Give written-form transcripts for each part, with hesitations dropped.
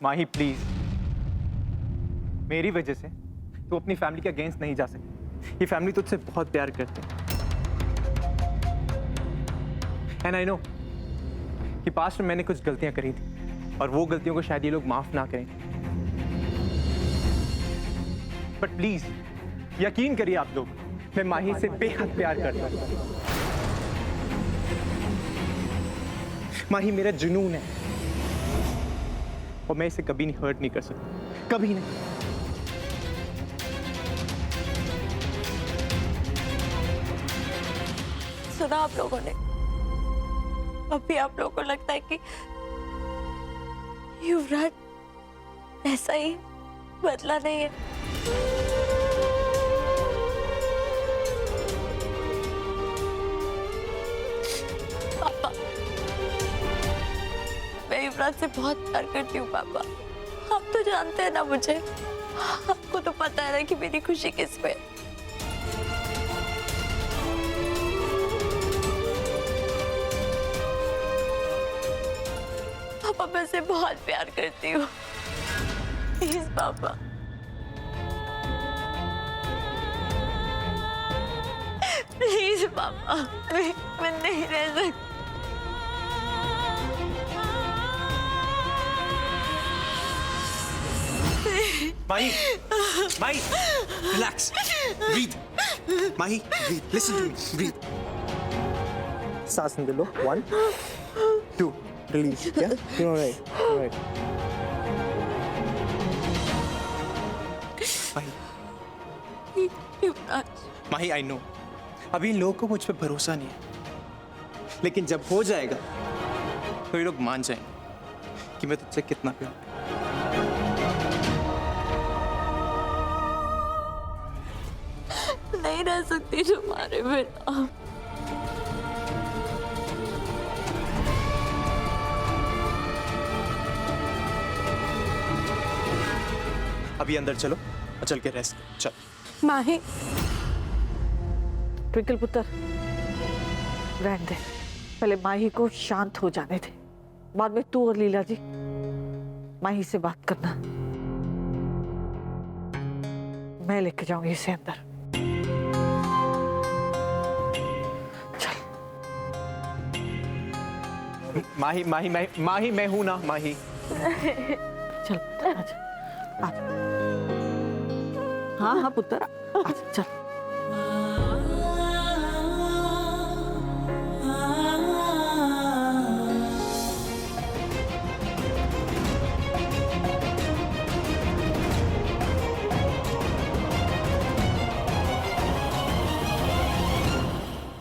माही please, मेरी वजह से तू अपनी फैमिली के अगेंस्ट नहीं जा सकती। ये फैमिली तुझसे बहुत प्यार करती है। एंड आई नो कि पास्ट में मैंने कुछ गलतियां करी थी और वो गलतियों को शायद ये लोग माफ ना करें, बट प्लीज यकीन करिए आप लोग, मैं माही से बेहद प्यार करता हूं। माही मेरा जुनून है और मैं इसे कभी नहीं हर्ट नहीं कर सकता, कभी नहीं। सुना आप लोगों ने? अब भी आप लोगों को लगता है कि युवराज ऐसा ही बदला नहीं है? पापा, मैं युवराज से बहुत प्यार करती हूँ पापा। आप तो जानते हैं ना मुझे, आपको तो पता है ना कि मेरी खुशी किस में। पापा मैं से बहुत प्यार करती हूँ, प्लीज पापा। प्लीज पापा, मैं नहीं रह सकती। Mahi, Mahi, relax, breathe. Mahi, breathe. Listen to me, breathe. सांस अंदर लो, 1 2 release. Yeah, you're all right, you're right. Mahi, Yuvraj, Mahi, I know. अभी इन लोगों को मुझ पे भरोसा नहीं है, लेकिन जब हो जाएगा तो ये लोग मान जाएंगे कि मैं तुझसे कितना प्यार करता हूं। नहीं रह सकती तुम्हारे बिना। अभी अंदर चलो और चल के रेस्ट करो, चल। माही, ट्विंकल पुत्र, रहने दे, पहले माही को शांत हो जाने दे, बाद में तू और लीला जी माही से बात करना। मैं लेके जाऊंगी इसे अंदर। चल। माही माही माही माही, मैं हूं ना माही। चल पुत्र, आजा, आजा। हाँ हाँ पुत्र, आजा, चल।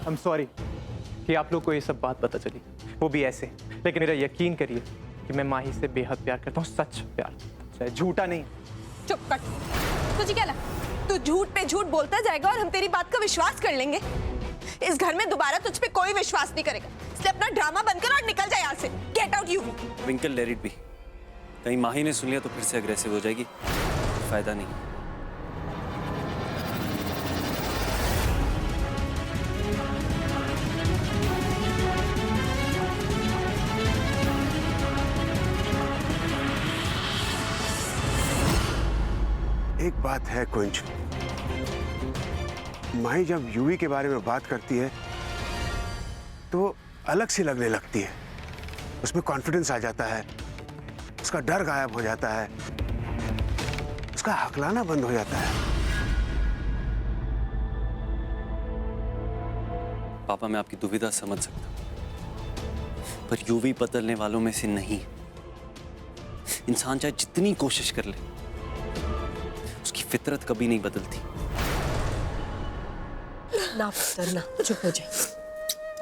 I'm sorry कि आप लोग को ये सब बात पता चली, वो भी ऐसे। लेकिन मेरा यकीन करिए कि मैं माही से बेहद प्यार करता हूँ, सच प्यार, चाहे झूठा नहीं। चुप कर। तुझे क्या लगा तू झूठ पे झूठ बोलता जाएगा और हम तेरी बात का विश्वास कर लेंगे? इस घर में दोबारा तुझ पे कोई विश्वास नहीं करेगा, इसलिए अपना ड्रामा बंद कर और निकल जा यहाँ से। Get out you. Twinkle, let it be. कहीं माही ने सुन लिया तो फिर से अग्रेसिव हो जाएगी, फायदा नहीं। एक बात है कुंज, माही जब यूवी के बारे में बात करती है तो अलग सी लगने लगती है। उसमें कॉन्फिडेंस आ जाता है, उसका डर गायब हो जाता है, उसका हकलाना बंद हो जाता है। पापा, मैं आपकी दुविधा समझ सकता हूं, पर यूवी बदलने वालों में से नहीं। इंसान चाहे जितनी कोशिश कर ले, उसकी फितरत कभी नहीं बदलती। ना पुत्र ना, चुप हो जाए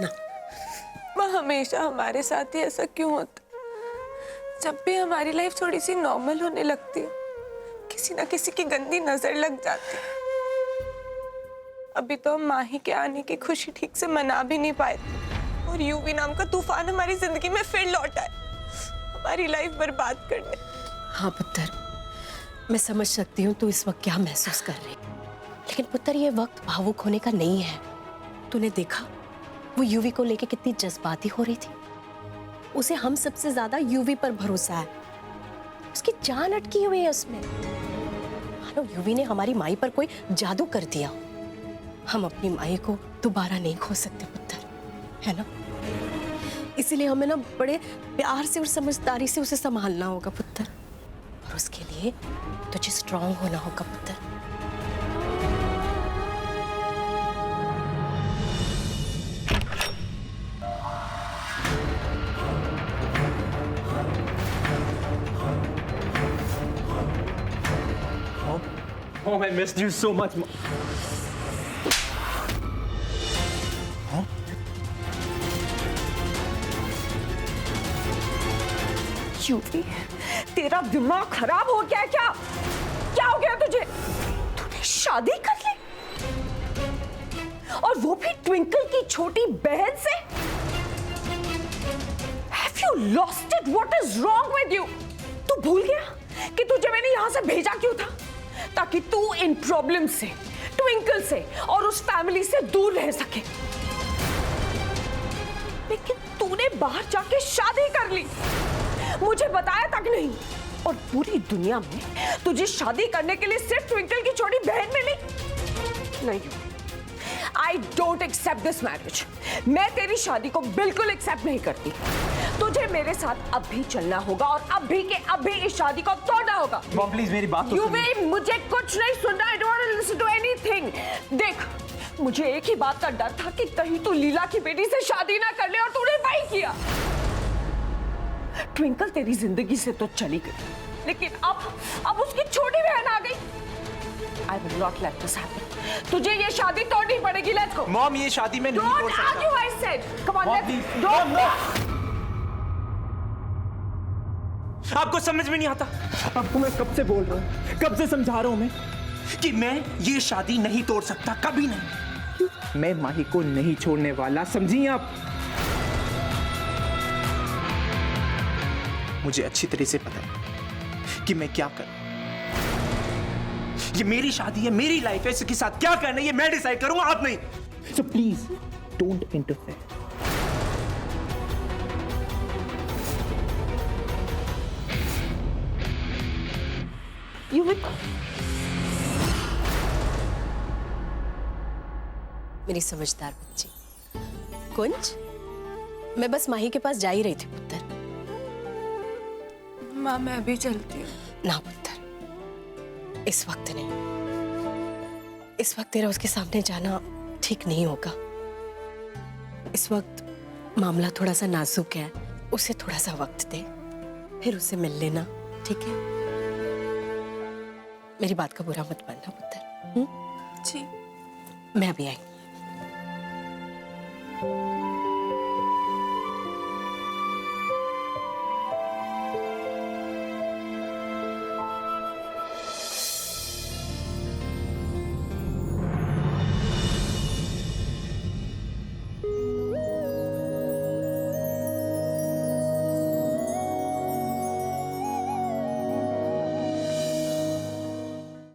ना। माँ, हमेशा हमारे साथ ही ऐसा क्यों होता? जब भी हमारी लाइफ थोड़ी सी नॉर्मल होने लगती है, किसी ना किसी की गंदी नजर लग जाती है। अभी तो हम माही के आने की खुशी ठीक से मना भी नहीं पाए थे और यूवी नाम का तूफान हमारी जिंदगी में फिर लौटा है, हमारी लाइफ बर्बाद करने। हाँ पुत्र, मैं समझ सकती हूँ तू इस वक्त क्या महसूस कर रही, लेकिन पुत्र ये वक्त भावुक होने का नहीं है। तूने देखा वो यूवी को लेके कितनी जज्बाती हो रही थी। उसे हम सबसे ज्यादा यूवी पर भरोसा है। उसकी जान अटकी हुई है उसमें। मानो यूवी ने हमारी माई पर कोई जादू कर दिया। हम अपनी माई को दोबारा नहीं खो सकते पुत्र, है ना? इसीलिए हमें ना बड़े प्यार से और समझदारी से उसे संभालना होगा पुत्र। और उसके लिए तुझे स्ट्रांग होना होगा पुत्र। Mom, I missed you so much. UV, तेरा दिमाग खराब हो गया है क्या? क्या हो गया तुझे? तूने शादी कर ली और वो भी ट्विंकल की छोटी बहन से? Have you lost it? What is wrong with you? तू भूल गया कि तुझे मैंने यहां से भेजा क्यों था? ताकि तू इन प्रॉब्लम से, ट्विंकल से और उस फैमिली से दूर रह सके। लेकिन तूने बाहर जाके शादी कर ली, मुझे बताया तक नहीं। और पूरी दुनिया में तुझे शादी करने के लिए सिर्फ ट्विंकल की छोटी बहन मिली? नहीं, I don't accept this marriage. मैं तेरी शादी को बिल्कुल एक्सेप्ट नहीं करती। तुझे मेरे साथ अब भी चलना होगा और अब भी के अब भी इस शादी को तोड़ना होगा। मॉम प्लीज मेरी बात तो यूवी, मुझे कुछ नहीं सुनना। I don't want to listen to anything. देख, मुझे एक ही बात का डर था कि कहीं तू लीला की बेटी से शादी ना कर ले, और तूने वही किया। ट्विंकल तेरी जिंदगी से तो चली गई, लेकिन अब उसकी छोटी बहन आ गई। I will not let this happen. तुझे ये शादी तोड़नी पड़ेगी। Let's go. मॉम ये शादी में नहीं तोड़ Don't सकता। argue, I said. Come on, Mom, let's please. don't. आपको समझ में नहीं आता? आपको मैं कब से बोल रहा हूँ, कब से समझा रहा हूँ मैं कि मैं ये शादी नहीं तोड़ सकता, कभी नहीं। मैं माही को नहीं छोड़ने वाला, समझिए आप? मुझे अच्छी तरह से पता है कि मैं क्या करूं। ये मेरी शादी है, मेरी लाइफ है, इसके साथ क्या करना है ये मैं डिसाइड करूंगा, आप नहीं। So please don't interfere. मेरी समझदार बच्ची कुंज, मैं बस माही के पास जा ही रही थी पुत्र। माँ मैं अभी चलती हूँ। ना पुत्र, इस वक्त नहीं। इस वक्त तेरा उसके सामने जाना ठीक नहीं होगा। इस वक्त मामला थोड़ा सा नाजुक है, उसे थोड़ा सा वक्त दे, फिर उसे मिल लेना, ठीक है? मेरी बात का बुरा मत मानना पुत्र। जी। मैं अभी आई।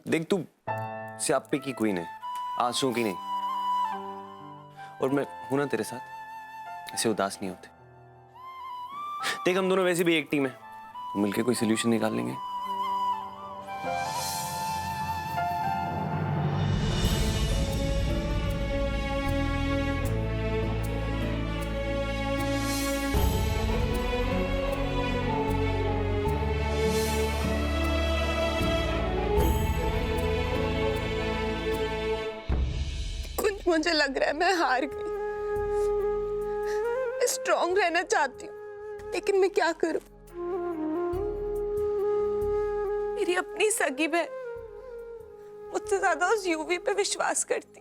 देख, तू स्यापे की क्वीन है, आंसुओं की नहीं। और मैं हूं ना तेरे साथ, ऐसे उदास नहीं होते। देख, हम दोनों वैसे भी एक टीम है, मिलके कोई सोल्यूशन निकाल लेंगे। मुझे लग रहा है मैं हार गई। मैं स्ट्रॉन्ग रहना चाहती हूँ, लेकिन मैं क्या करूं? मेरी अपनी सगी बहन मुझसे ज्यादा उस यूवी पे विश्वास करती।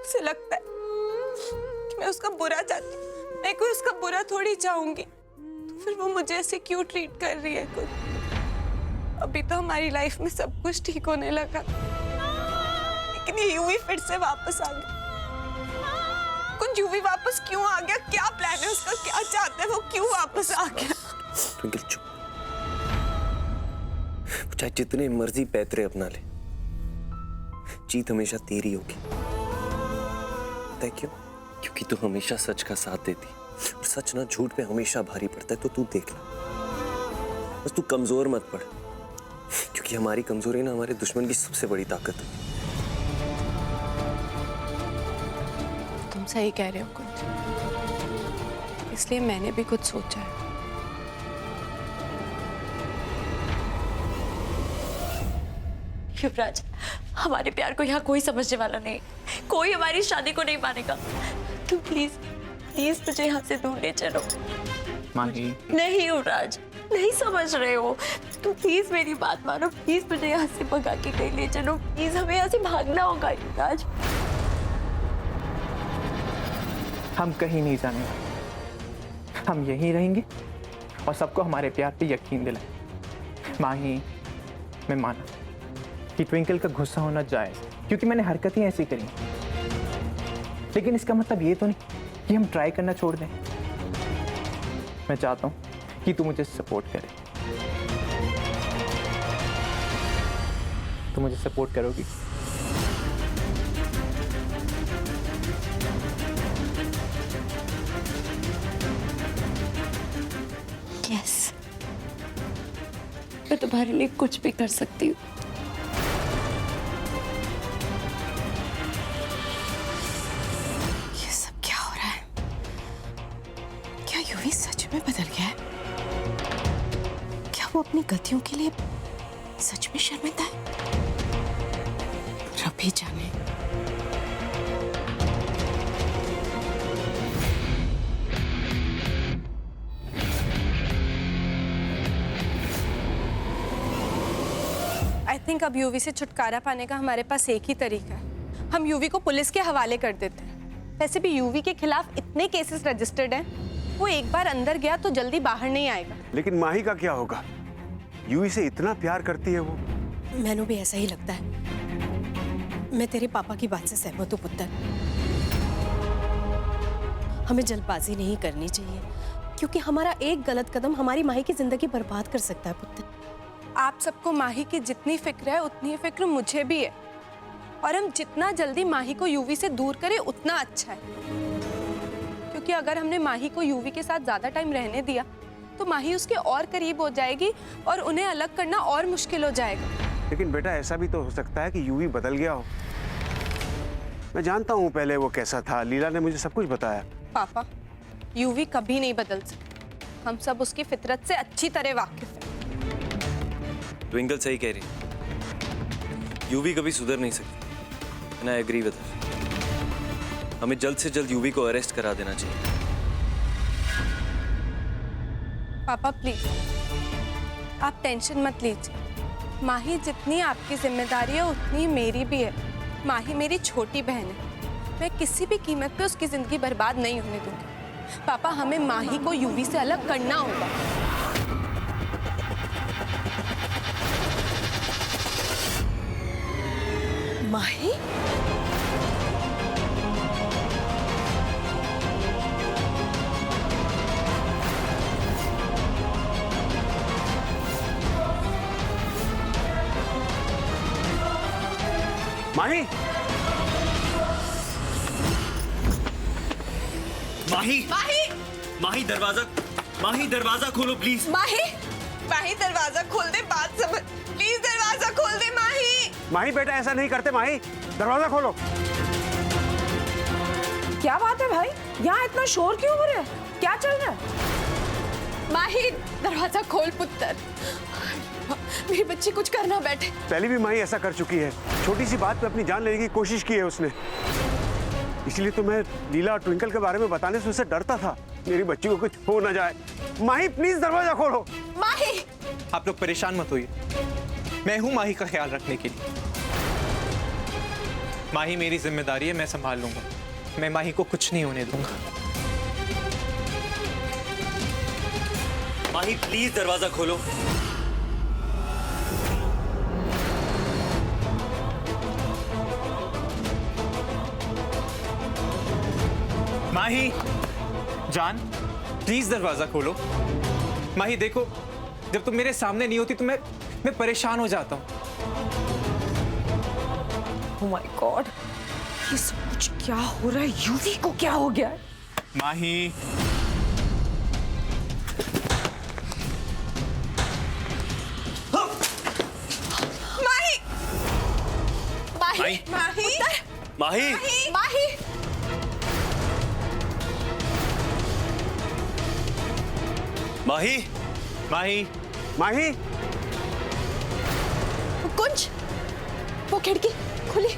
उसे लगता है कि मैं उसका बुरा चाहती हूँ। मैं कोई उसका बुरा थोड़ी चाहूंगी, तो फिर वो मुझे ऐसे क्यों ट्रीट कर रही है? कुछ अभी तो हमारी लाइफ में सब कुछ ठीक होने लगा, लेकिन ये यूवी फिर से वापस आ गया। कुछ यूवी वापस क्यों आ गया? क्या प्लान है उसका? क्या चाहता है वो? क्यों वापस आ गया? ट्विंकल चुप। चाहे जितने मर्जी पैतरे अपना ले, जीत हमेशा तेरी होगी। पता है क्यों? क्योंकि तू हमेशा सच का साथ देती, और सच ना झूठ पे हमेशा भारी पड़ता है। तो तू देख ले, बस तू कमजोर मत पड़, क्योंकि हमारी कमजोरी ना हमारे दुश्मन की सबसे बड़ी ताकत है। तुम सही कह रहे हो कुछ, इसलिए मैंने भी कुछ सोचा है। युवराज, हमारे प्यार को यहाँ कोई समझने वाला नहीं, कोई हमारी शादी को नहीं मानेगा। तुम प्लीज प्लीज मुझे यहाँ से दूर ले चलो। माही, नहीं युवराज, नहीं समझ रहे हो। तुम प्लीज मेरी बात मानो, प्लीज मुझे यहाँ से भगा के कहीं ले चलो। प्लीज हमें यहाँ से भागना होगा युवराज। हम कहीं नहीं जाने वाले, हम यहीं रहेंगे और सबको हमारे प्यार पे यकीन दिलाएं। माही, मैं माना कि ट्विंकल का गुस्सा होना जायज, क्योंकि मैंने हरकतें ऐसी करी, लेकिन इसका मतलब ये तो नहीं कि हम ट्राई करना छोड़ दें। मैं चाहता हूं कि तू मुझे सपोर्ट करे। तू मुझे सपोर्ट करोगी? यस, मैं तुम्हारे लिए कुछ भी कर सकती हूँ। ये सब क्या हो रहा है? क्या यूवी सच में बदल गया है? क्या वो अपनी गलतियों के लिए सच में शर्मिंदा है? रब ही जाने। आई थिंक अब यूवी से छुटकारा पाने का हमारे पास एक ही तरीका है, हम यूवी को पुलिस के हवाले कर देते हैं। वैसे भी यूवी के खिलाफ इतने केसेस रजिस्टर्ड हैं, वो एक बार अंदर गया तो जल्दी बाहर नहीं आएगा। लेकिन माही का क्या होगा? यूवी से इतना प्यार करती है वो। मैनू भी ऐसा ही लगता है। मैं तेरे पापा की बात से सहमत हूँ पुत्र। हमें जल्दबाजी नहीं करनी चाहिए, क्योंकि हमारा एक गलत कदम हमारी माही की जिंदगी बर्बाद कर सकता है पुत्र। आप सबको माही की जितनी फिक्र है उतनी ही फिक्र मुझे भी है, और हम जितना जल्दी माही को यूवी से दूर करें उतना अच्छा है, क्योंकि अगर हमने माही को यूवी के साथ ज्यादा टाइम रहने दिया तो माही उसके और करीब हो जाएगी और उन्हें अलग करना और मुश्किल हो जाएगा। लेकिन बेटा ऐसा भी तो हो सकता है कि यूवी बदल गया हो। मैं जानता हूँ पहले वो कैसा था, लीला ने मुझे सब कुछ बताया। पापा, यूवी कभी नहीं बदल सकती, हम सब उसकी फितरत से अच्छी तरह वाकिफ हैं। ट्विंकल सही कह रही है, यूवी कभी सुधर नहीं सकती, and I agree with her. हमें जल्द से जल्द यूवी को अरेस्ट करा देना चाहिए। पापा प्लीज, आप टेंशन मत लीजिए। माही जितनी आपकी जिम्मेदारी है उतनी मेरी भी है। माही मेरी छोटी बहन है, मैं किसी भी कीमत पे उसकी जिंदगी बर्बाद नहीं होने दूंगी। पापा, हमें माही को यूवी से अलग करना होगा। माही? माही! माही! माही दरवाजा खोलो प्लीज। माही दरवाजा खोल दे, बात समझ। प्लीज दरवाजा खोल दे माही। माही बेटा ऐसा नहीं करते। माही दरवाजा खोलो। क्या बात है भाई, यहाँ इतना शोर क्यों हो रहा है? क्या चल रहा है? माही दरवाजा खोल पुत्र, मेरी बच्ची कुछ करना बैठे। पहले भी माही ऐसा कर चुकी है, छोटी सी बात पे अपनी जान लेने की कोशिश की है उसने। इसलिए तो मैं लीला और ट्विंकल के बारे में बताने से उससे डरता था, मेरी बच्ची को कुछ हो ना जाए। माही प्लीज दरवाजा खोलो। माही! आप लोग परेशान मत होइए, मैं हूं माही का ख्याल रखने के लिए। माही मेरी जिम्मेदारी है, मैं संभाल लूंगा। मैं माही को कुछ नहीं होने दूंगा। माही प्लीज दरवाजा खोलो। माही जान, प्लीज दरवाजा खोलो। माही देखो, जब तुम मेरे सामने नहीं होती तो मैं परेशान हो जाता हूँ। Oh my God, ये सब कुछ क्या हो रहा है? यूवी को क्या हो गया है? माही माही माही माही माही माही माही माही कुंज, वो खिड़की खुली।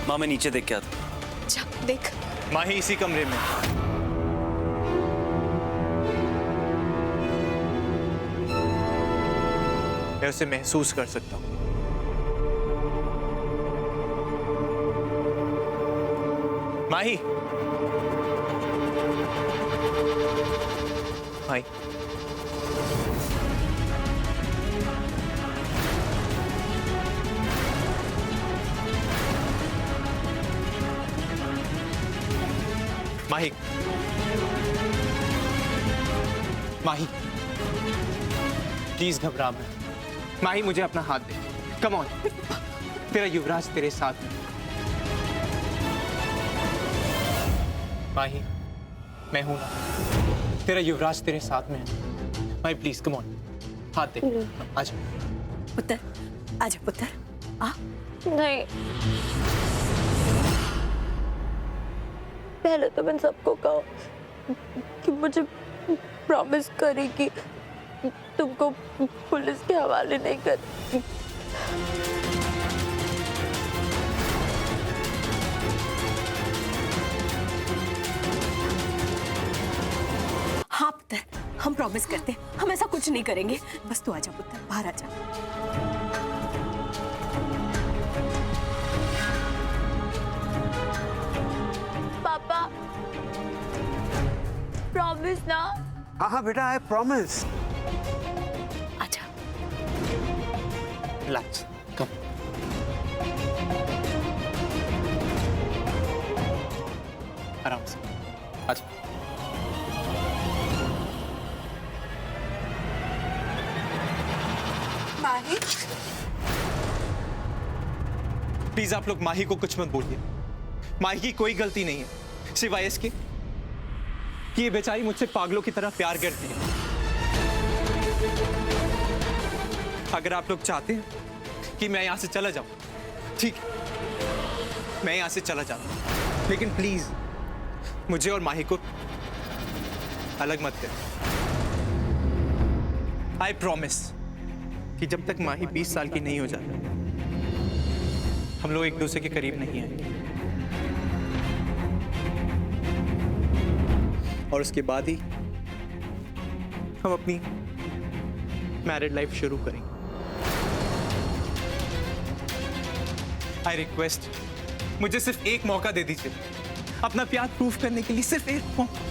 माँ मैं नीचे देख के आता। जा देख। माही इसी कमरे में। मैं उसे महसूस कर सकता हूँ। माही माही माही माही प्लीज घबरा मत। माही मुझे अपना हाथ दे। कम ऑन, तेरा युवराज तेरे साथ में। माही मैं हूं ना, तेरा युवराज तेरे साथ में है। माही प्लीज कम ऑन, हाथ दे। आजा पुत्र, आजा पुत्र, आ। नहीं, पहले तो मैंने सबको कहा कि मुझे प्रॉमिस करेगी तुमको पुलिस के हवाले नहीं कर। हाँ पुत्र, हम प्रॉमिस करते हैं, हम ऐसा कुछ नहीं करेंगे। बस तू आजा पुत्र, बाहर आजा। पापा प्रॉमिस ना। हाँ हाँ बेटा, आई प्रॉमिस। आजा। रिलैक्स, कम। आराम से आजा। माही प्लीज आप लोग माही को कुछ मत बोलिए। माही की कोई गलती नहीं है सिवाय इसके कि ये बेचारी मुझसे पागलों की तरह प्यार करती है। अगर आप लोग चाहते हैं कि मैं यहां से चला जाऊं, ठीक है, मैं यहां से चला जाऊं, लेकिन प्लीज मुझे और माही को अलग मत करें। आई प्रॉमिस कि जब तक माही 20 साल की नहीं हो जाती हम लोग एक दूसरे के करीब नहीं आएंगे। और उसके बाद ही हम अपनी मैरिड लाइफ शुरू करेंगे। आई रिक्वेस्ट, मुझे सिर्फ एक मौका दे दीजिए अपना प्यार प्रूफ करने के लिए, सिर्फ एक मौका।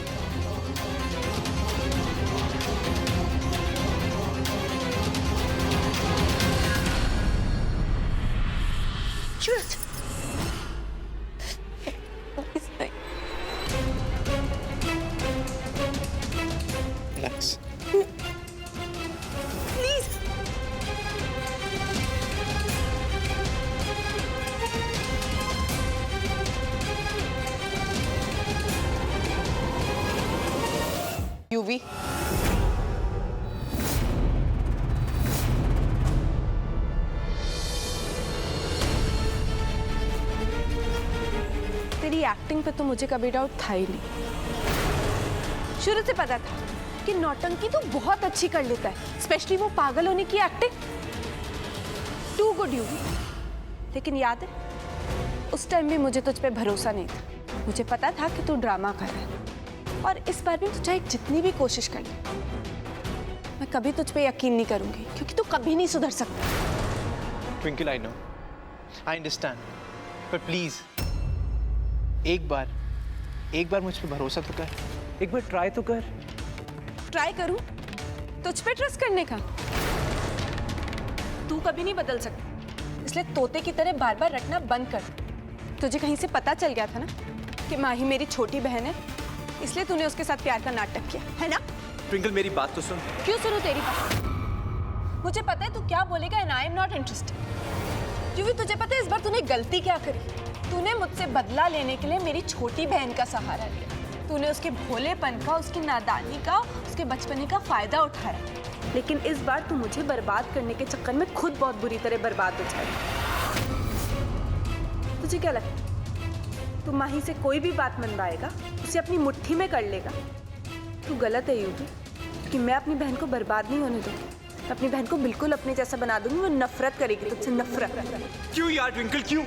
Relax. यूवी, तेरी एक्टिंग पे तो मुझे कभी डाउट था ही नहीं। शुरू से पता था कि नौटंकी तो बहुत अच्छी कर लेता है, स्पेशली वो पागल होने की एक्टिंग। To good UV. लेकिन याद है उस टाइम भी मुझे तुझ पे भरोसा नहीं था। मुझे पता था कि तू ड्रामा कर रहा है, और इस बार भी तू चाहे जितनी भी कोशिश कर ले, मैं कभी तुझ पे यकीन नहीं करूंगी, क्योंकि तू कभी नहीं सुधर सकता। Twinkle, I know, I understand, पर प्लीज एक बार मुझ पे भरोसा तो कर, एक बार ट्राई तो कर। ट्राई करूं तुझ पे ट्रस्ट करने का? तू कभी नहीं बदल सकता, इसलिए तोते की तरह बार बार रटना बंद कर। तुझे कहीं से पता चल गया था ना कि माही मेरी छोटी बहन है, इसलिए तूने उसके साथ प्यार का नाटक किया है ना? ट्विंकल मेरी बात तो सुन। क्यों सुनूं तेरी बात? मुझे पता है तू क्या बोलेगा and I am not interested. UV तुझे पता है इस बार तूने गलती क्या करी? तूने मुझसे बदला लेने के लिए मेरी छोटी बहन का सहारा लिया। तूने उसके भोलेपन का, उसकी नादानी का, उसके बचपने का फायदा उठाया। लेकिन इस बार तू मुझे बर्बाद करने के चक्कर में खुद बहुत बुरी तरह बर्बाद हो जाएगी। तुझे क्या लगता है तू माही से कोई भी बात मनवाएगा, उसे अपनी मुट्ठी में कर लेगा? तू गलत है यूवी, कि मैं अपनी बहन को बर्बाद नहीं होने दूंगी। अपनी बहन को बिल्कुल अपने जैसा बना दूंगी। वो नफरत करेगी तुझसे, नफरत। क्यों यार ट्विंकल, क्यों?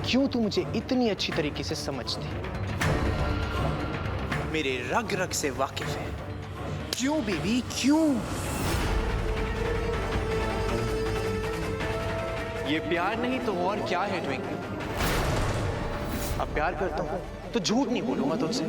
क्यों तू मुझे इतनी अच्छी तरीके से समझती, मेरे रग रग से वाकिफ है? क्यों बेबी, क्यों? ये प्यार नहीं तो और क्या है ट्विंकल? अब प्यार करता हूं तो झूठ नहीं बोलूंगा तुझसे।